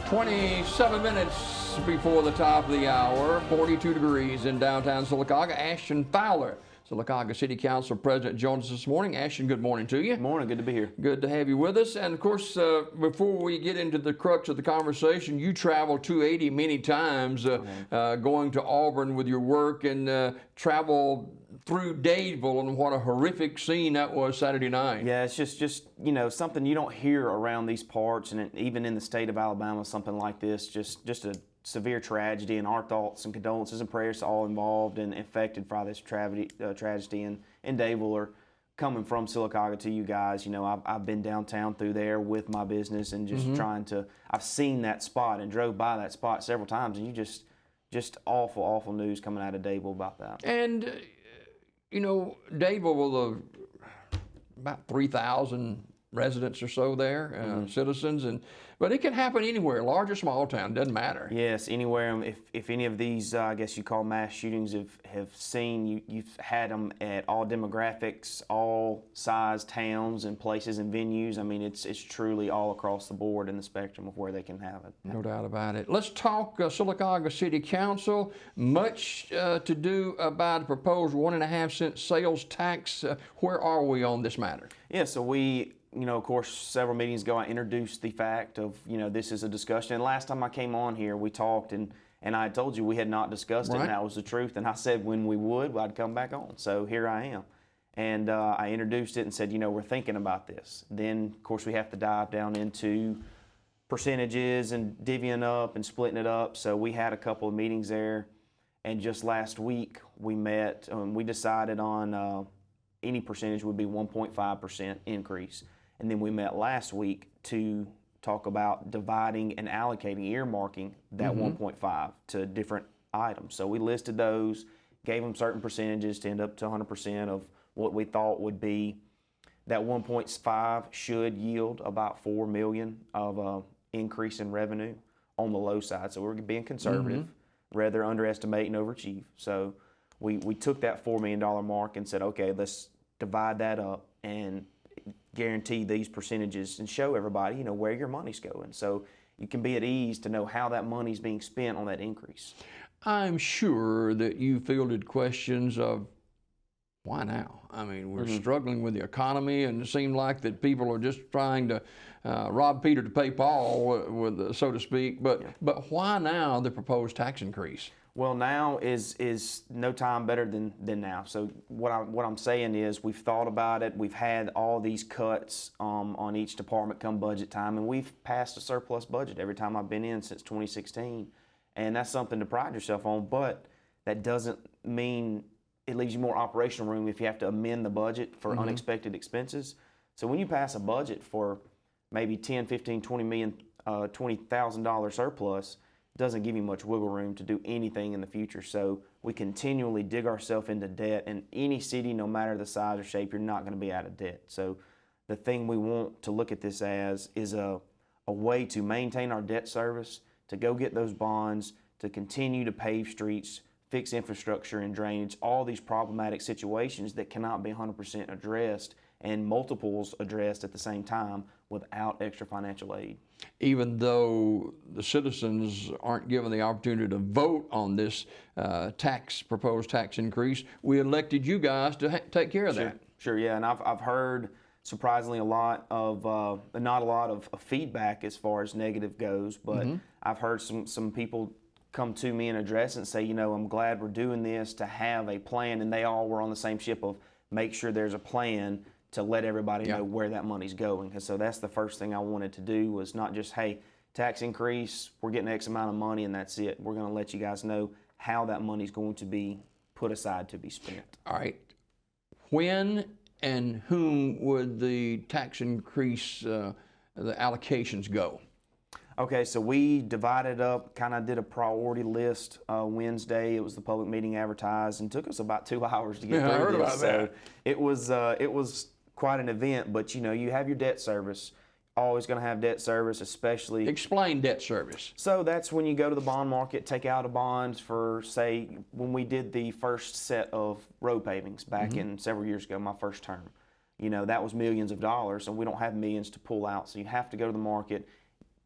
27 minutes before the top of the hour, 42 degrees in downtown Sylacauga. Ashton Fowler, Sylacauga City Council President, joins us this morning. Ashton, good morning to you. Good morning. Good to be here. Good to have you with us. And of course, before we get into the crux of the conversation, you traveled 280 many times, going to Auburn with your work, and travel through Dadeville, and what a horrific scene that was Saturday night. Yeah, it's just you know, something you don't hear around these parts, and even in the state of Alabama, something like this, just a severe tragedy, and our thoughts and condolences and prayers to all involved and affected by this tragedy in Dadeville are coming from Sylacauga to you guys. You know, I've been downtown through there with my business and just trying to, I've seen that spot and drove by that spot several times, and you just awful news coming out of Dadeville about that. And you know, Dadeville with about 3,000 residents or so there, citizens, but it can happen anywhere, large or small town, doesn't matter. Yes, anywhere. If any of these, I guess you call mass shootings, have seen, you've had them at all demographics, all size towns and places and venues. I mean, it's truly all across the board in the spectrum of where they can have it. No doubt about it. Let's talk Sylacauga City Council. Much to do about a proposed 1.5-cent sales tax. Where are we on this matter? Yeah, so we, you know, of course, several meetings ago, I introduced the fact of, you know, this is a discussion. And last time I came on here, we talked, and I told you we had not discussed it, and that was the truth. And I said when we would, I'd come back on. So here I am. And I introduced it and said, you know, we're thinking about this. Then, of course, we have to dive down into percentages and divvying up and splitting it up. So we had a couple of meetings there. And just last week, we met, we decided on any percentage would be 1.5% increase. And then we met last week to talk about dividing and allocating, earmarking that 1.5 to different items. So we listed those, gave them certain percentages to end up to 100% of what we thought would be. That 1.5 should yield about $4 million of increase in revenue on the low side. So we're being conservative, rather underestimate and overachieve. So we took that $4 million mark and said, okay, let's divide that up and guarantee these percentages and show everybody, you know, where your money's going. So you can be at ease to know how that money's being spent on that increase. I'm sure that you fielded questions of why now? I mean, we're struggling with the economy, and it seemed like that people are just trying to rob Peter to pay Paul, with so to speak. But why now the proposed tax increase? Well, now is no time better than now. So what I'm saying is we've thought about it. We've had all these cuts on each department come budget time, and we've passed a surplus budget every time I've been in since 2016. And that's something to pride yourself on, but that doesn't mean it leaves you more operational room if you have to amend the budget for unexpected expenses. So when you pass a budget for maybe 10, 15, 20 million, $20,000 surplus, doesn't give you much wiggle room to do anything in the future. So we continually dig ourselves into debt, and any city, no matter the size or shape, you're not going to be out of debt. So the thing we want to look at this as is a way to maintain our debt service, to go get those bonds, to continue to pave streets, fix infrastructure and drainage, all these problematic situations that cannot be 100% addressed and multiples addressed at the same time without extra financial aid. Even though the citizens aren't given the opportunity to vote on this proposed tax increase, we elected you guys to take care of that. Sure, yeah, and I've heard surprisingly not a lot of feedback as far as negative goes, but I've heard some people come to me and address it and say, you know, I'm glad we're doing this to have a plan, and they all were on the same ship of make sure there's a plan to let everybody know where that money's going. And so that's the first thing I wanted to do, was not just, hey, tax increase, we're getting X amount of money and that's it. We're going to let you guys know how that money's going to be put aside to be spent. All right. When and whom would the tax increase, the allocations go? Okay, so we divided up, kind of did a priority list Wednesday. It was the public meeting advertised, and took us about 2 hours to get through I heard this. about that. So it was quite an event, but you know, you have your debt service. Always going to have debt service, especially. Explain debt service. So that's when you go to the bond market, take out a bond for, say, when we did the first set of road pavings back in several years ago, my first term. You know, that was millions of dollars, and we don't have millions to pull out. So you have to go to the market,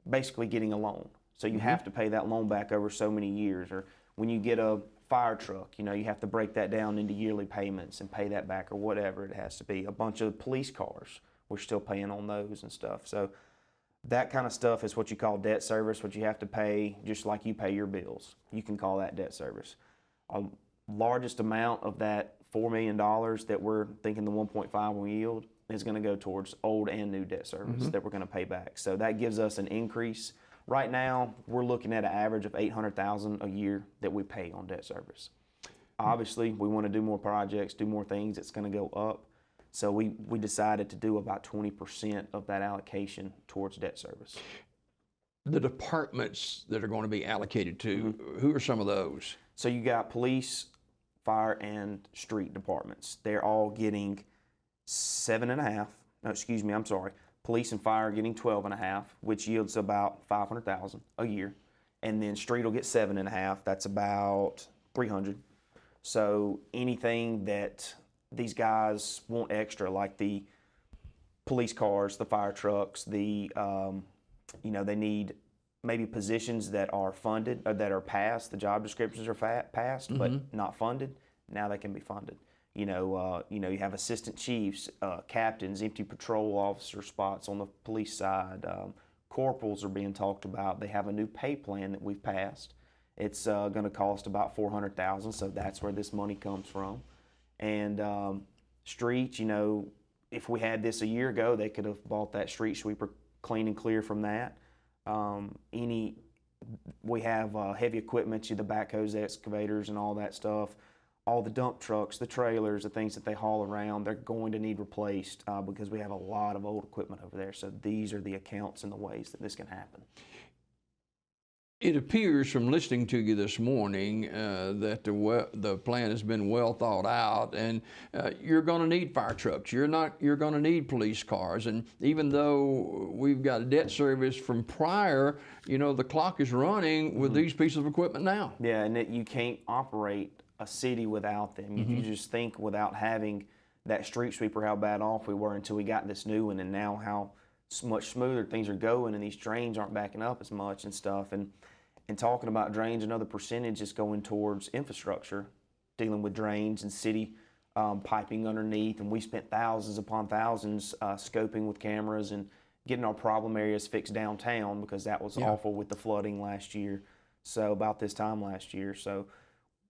basically getting a loan. So you have to pay that loan back over so many years. Or when you get a fire truck, you have to break that down into yearly payments and pay that back, or whatever it has to be. A bunch of police cars, we're still paying on those and stuff. So that kind of stuff is what you call debt service, what you have to pay just like you pay your bills. You can call that debt service. A largest amount of that $4 million that we're thinking the 1.5 will yield is going to go towards old and new debt service that we're going to pay back. So that gives us an increase. Right now, we're looking at an average of $800,000 a year that we pay on debt service. Obviously, we want to do more projects, do more things. It's going to go up. So we decided to do about 20% of that allocation towards debt service. The departments that are going to be allocated to, who are some of those? So you got police, fire, and street departments. They're all getting 7.5. No, excuse me, I'm sorry. Police and fire are getting 12.5, which yields about $500,000 a year. And then street will get 7.5. That's about $300,000. So anything that these guys want extra, like the police cars, the fire trucks, they need maybe positions that are funded or that are passed. The job descriptions are passed, but not funded. Now they can be funded. You have assistant chiefs, captains, empty patrol officer spots on the police side. Corporals are being talked about. They have a new pay plan that we've passed. It's going to cost about $400,000, so that's where this money comes from. And streets, if we had this a year ago, they could have bought that street sweeper clean and clear from that. We have heavy equipment, the backhoes, excavators, and all that stuff. All the dump trucks, the trailers, the things that they haul around, they're going to need replaced because we have a lot of old equipment over there. So these are the accounts and the ways that this can happen. It appears from listening to you this morning that the plan has been well thought out, and you're going to need fire trucks. You're going to need police cars, and even though we've got debt service from prior, the clock is running with these pieces of equipment now. Yeah, and you can't operate a city without them. You just think without having that street sweeper how bad off we were until we got this new one, and now how much smoother things are going, and these drains aren't backing up as much and stuff. And talking about drains, another percentage is going towards infrastructure, dealing with drains and city piping underneath. And we spent thousands upon thousands scoping with cameras and getting our problem areas fixed downtown, because that was awful with the flooding last year. So about this time last year. So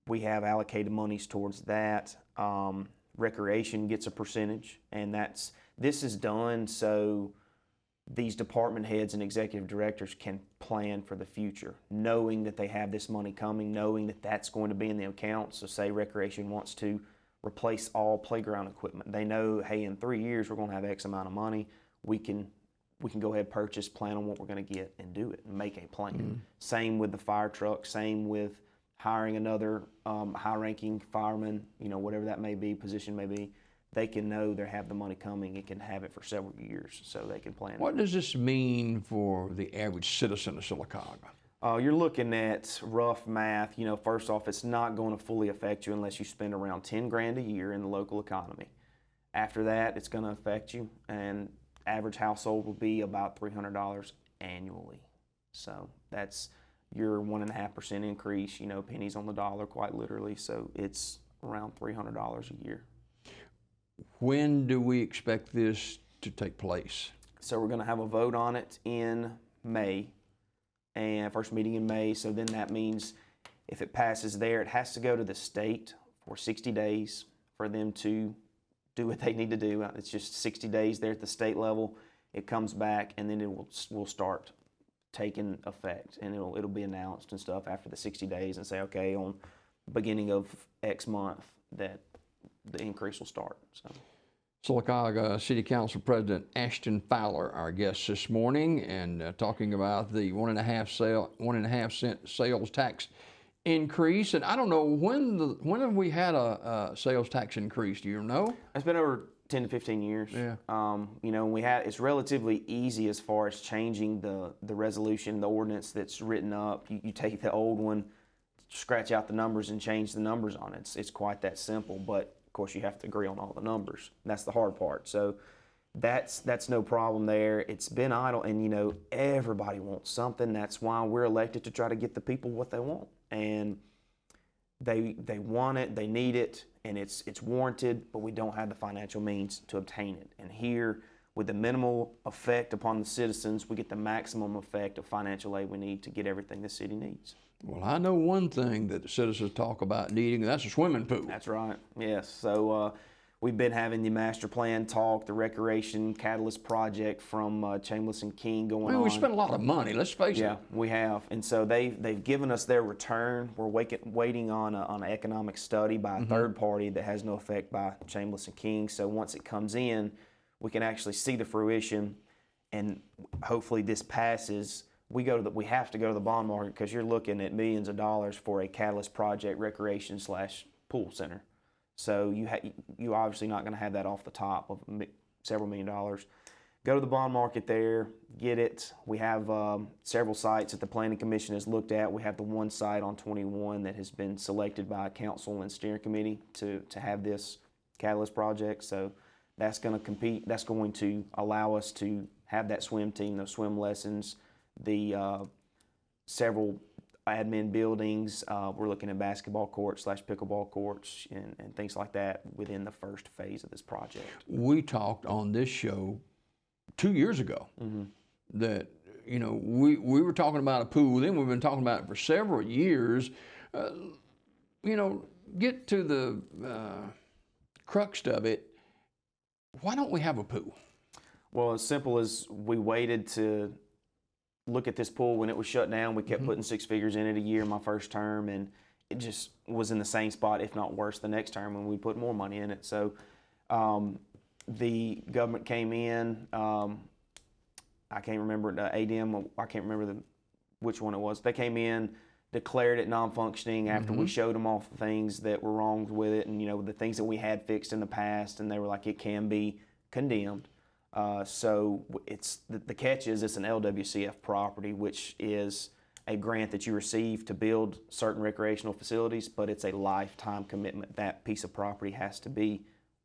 we have allocated monies towards that. Recreation gets a percentage, and this is done so these department heads and executive directors can plan for the future, knowing that they have this money coming, knowing that that's going to be in the account. So say recreation wants to replace all playground equipment. They know, hey, in 3 years we're going to have X amount of money. We can go ahead, purchase, plan on what we're going to get, and do it, and make a plan. Same with the fire truck, same with hiring another high-ranking fireman, whatever that may be, position may be. They can know they have the money coming and can have it for several years, so they can plan. What does this mean for the average citizen of Sylacauga? You're looking at rough math. First off, it's not going to fully affect you unless you spend around $10,000 a year in the local economy. After that, it's going to affect you, and average household will be about $300 annually. So that's your 1.5% increase, pennies on the dollar, quite literally. So it's around $300 a year. When do we expect this to take place? So we're going to have a vote on it in May, and first meeting in May. So then that means if it passes there, it has to go to the state for 60 days for them to do what they need to do. It's just 60 days there at the state level. It comes back, and then it will start taking effect, and it'll be announced and stuff after the 60 days, and say, okay, on beginning of X month that the increase will start. So, Sylacauga City Council President Ashton Fowler, our guest this morning, and talking about the 1.5 cent sales tax increase. And I don't know when have we had a sales tax increase? Do you know? It's been over 10 to 15 years. Yeah. It's relatively easy as far as changing the resolution, the ordinance that's written up. You take the old one, scratch out the numbers, and change the numbers on it. It's quite that simple, but of course you have to agree on all the numbers. That's the hard part. So that's no problem there. It's been idle, and you know, everybody wants something. That's why we're elected, to try to get the people what they want, and they want it, they need it, and it's warranted, but we don't have the financial means to obtain it. And here, with the minimal effect upon the citizens, we get the maximum effect of financial aid we need to get everything the city needs. Well, I know one thing that the citizens talk about needing, and that's a swimming pool. That's right, yes. So we've been having the master plan talk, the recreation catalyst project from Chambliss and King going on. We spent a lot of money, let's face it. Yeah, we have. And so they've given us their return. We're waiting on an economic study by a third party that has no effect by Chambliss and King. So once it comes in, we can actually see the fruition, and hopefully this passes. We have to go to the bond market, because you're looking at millions of dollars for a catalyst project, recreation / pool center. So you're obviously not going to have that off the top of several $1 million. Go to the bond market there, get it. We have several sites that the Planning Commission has looked at. We have the one site on 21 that has been selected by a council and steering committee to have this catalyst project. So that's going to compete. That's going to allow us to have that swim team, those swim lessons, the several admin buildings. We're looking at basketball courts / pickleball courts and things like that within the first phase of this project. We talked on this show 2 years ago that, you know, we were talking about a pool, then we've been talking about it for several years. You know, get to the crux of it. Why don't we have a pool? Well, as simple as we waited to look at this pool when it was shut down. We kept putting 6 figures in it a year my first term, and it just was in the same spot, if not worse, the next term when we put more money in it. So the government came in. I can't remember the ADM. I can't remember which one it was. They came in, declared it non-functioning after we showed them all the things that were wrong with it, and you know, the things that we had fixed in the past, and they were like, it can be condemned. So it's the catch is it's an LWCF property, which is a grant that you receive to build certain recreational facilities, but it's a lifetime commitment. That piece of property has to be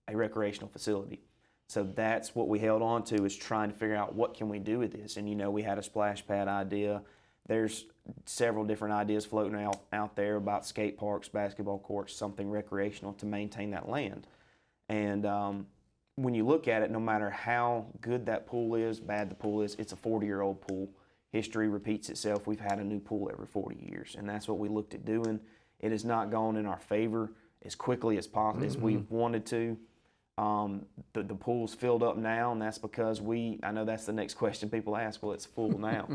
a recreational facility. So that's what we held on to, is trying to figure out what can we do with this. And you know, we had a splash pad idea. There's several different ideas floating out there about skate parks, basketball courts, something recreational to maintain that land. And when you look at it, no matter how good that pool is, bad the pool is, it's a 40-year-old pool. History repeats itself. We've had a new pool every 40 years, and that's what we looked at doing. It has not gone in our favor as quickly as possible as we've wanted to. The pool's filled up now, and that's because I know that's the next question people ask, well, it's full now.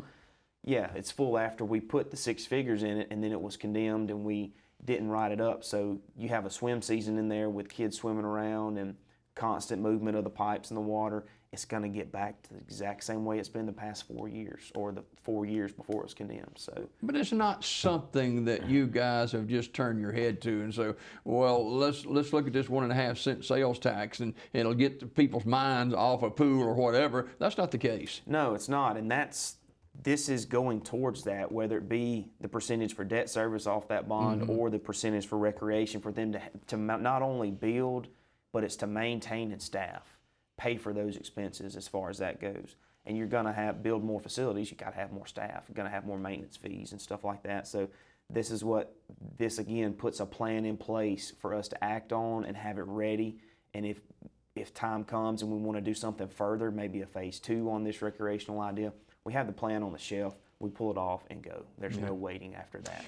Yeah, it's full after we put the 6 figures in it, and then it was condemned, and we didn't write it up. So you have a swim season in there with kids swimming around and constant movement of the pipes in the water. It's going to get back to the exact same way it's been the past 4 years, or the 4 years before it was condemned. So, but it's not something that you guys have just turned your head to and say, well, let's look at this 1.5 cent sales tax and it'll get the people's minds off a pool or whatever. That's not the case. No, it's not, and this is going towards that, whether it be the percentage for debt service off that bond or the percentage for recreation, for them to not only build, but it's to maintain and staff, pay for those expenses as far as that goes. And you're going to build more facilities, you got to have more staff, you're going to have more maintenance fees and stuff like that. So this again puts a plan in place for us to act on and have it ready. And if time comes and we want to do something further, maybe a phase 2 on this recreational idea, we have the plan on the shelf. We pull it off and go. There's no waiting after that.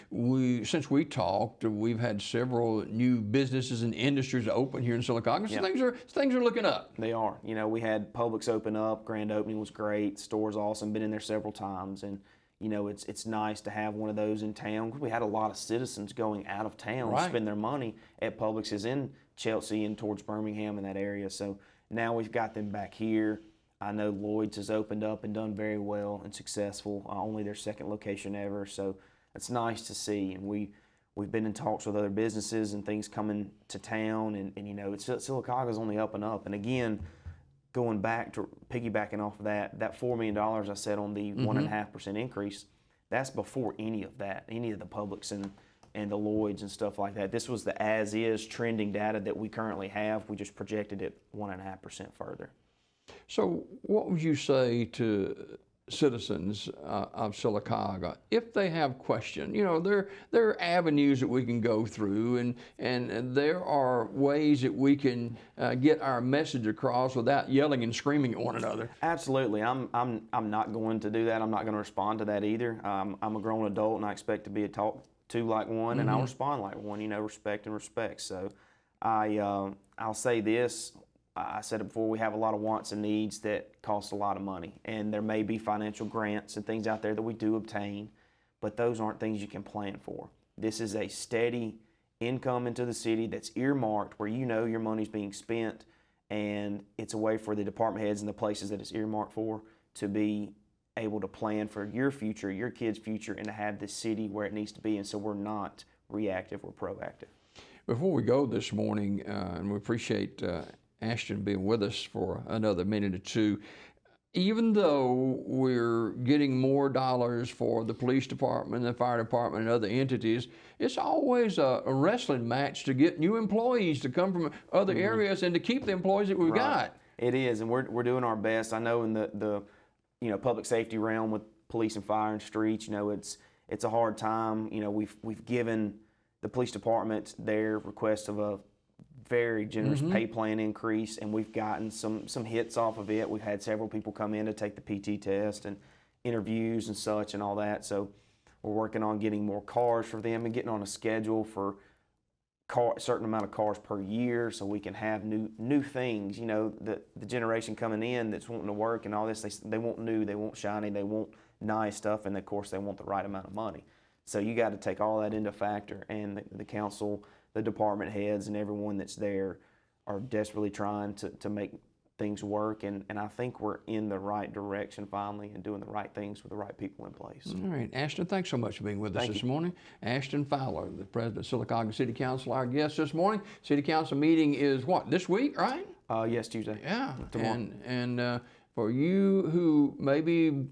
Since we talked, we've had several new businesses and industries open here in Sylacauga. So things are looking up. They are. You know, we had Publix open up. Grand opening was great. Store's awesome. Been in there several times, and you know, it's nice to have one of those in town. We had a lot of citizens going out of town to spend their money at Publix's in Chelsea and towards Birmingham in that area. So now we've got them back here. I know Lloyd's has opened up and done very well and successful, only their 2nd location ever. So it's nice to see. And we've been in talks with other businesses and things coming to town. And you know, Sylacauga's only up and up. And again, going back to piggybacking off of that $4 million I said on the 1.5% increase, that's before any of that, any of the Publix and the Lloyd's and stuff like that. This was the as-is trending data that we currently have. We just projected it 1.5% further. So what would you say to citizens of Sylacauga if they have questions? You know, there are avenues that we can go through, and there are ways that we can get our message across without yelling and screaming at one another. Absolutely. I'm not going to do that. I'm not going to respond to that either. I'm a grown adult, and I expect to be talked to like one, and I'll respond like one. You know, respect and respect. So I'll say this. I said it before, we have a lot of wants and needs that cost a lot of money. And there may be financial grants and things out there that we do obtain, but those aren't things you can plan for. This is a steady income into the city that's earmarked where you know your money's being spent, and it's a way for the department heads and the places that it's earmarked for to be able to plan for your future, your kids' future, and to have this city where it needs to be. And so we're not reactive, we're proactive. Before we go this morning, and we appreciate Ashton being with us for another minute or two. Even though we're getting more dollars for the police department, the fire department, and other entities, it's always a wrestling match to get new employees to come from other areas and to keep the employees that we've got. It is, and we're doing our best. I know in the public safety realm with police and fire and streets, it's a hard time. We've given the police department their request of a very generous pay plan increase, and we've gotten some hits off of it. We've had several people come in to take the PT test and interviews and such and all that. So we're working on getting more cars for them and getting on a schedule for a certain amount of cars per year, so we can have new things. The generation coming in that's wanting to work and all this, they want new, they want shiny, they want nice stuff, and of course they want the right amount of money. So you got to take all that into factor, and the council, the department heads, and everyone that's there are desperately trying to make things work, and I think we're in the right direction finally and doing the right things with the right people in place. All right, Ashton, thanks so much for being with us this morning. Ashton Fowler, the president of Sylacauga City Council, our guest this morning. City Council meeting is what, this week, right? Yes, Tuesday. Yeah, tomorrow. And for you who maybe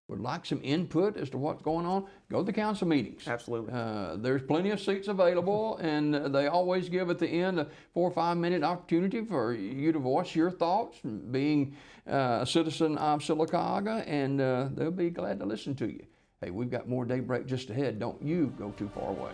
would like some input as to what's going on, go to the council meetings. Absolutely. There's plenty of seats available, and they always give at the end a 4 or 5 minute opportunity for you to voice your thoughts, being a citizen of Sylacauga, and they'll be glad to listen to you. Hey, we've got more Daybreak just ahead. Don't you go too far away.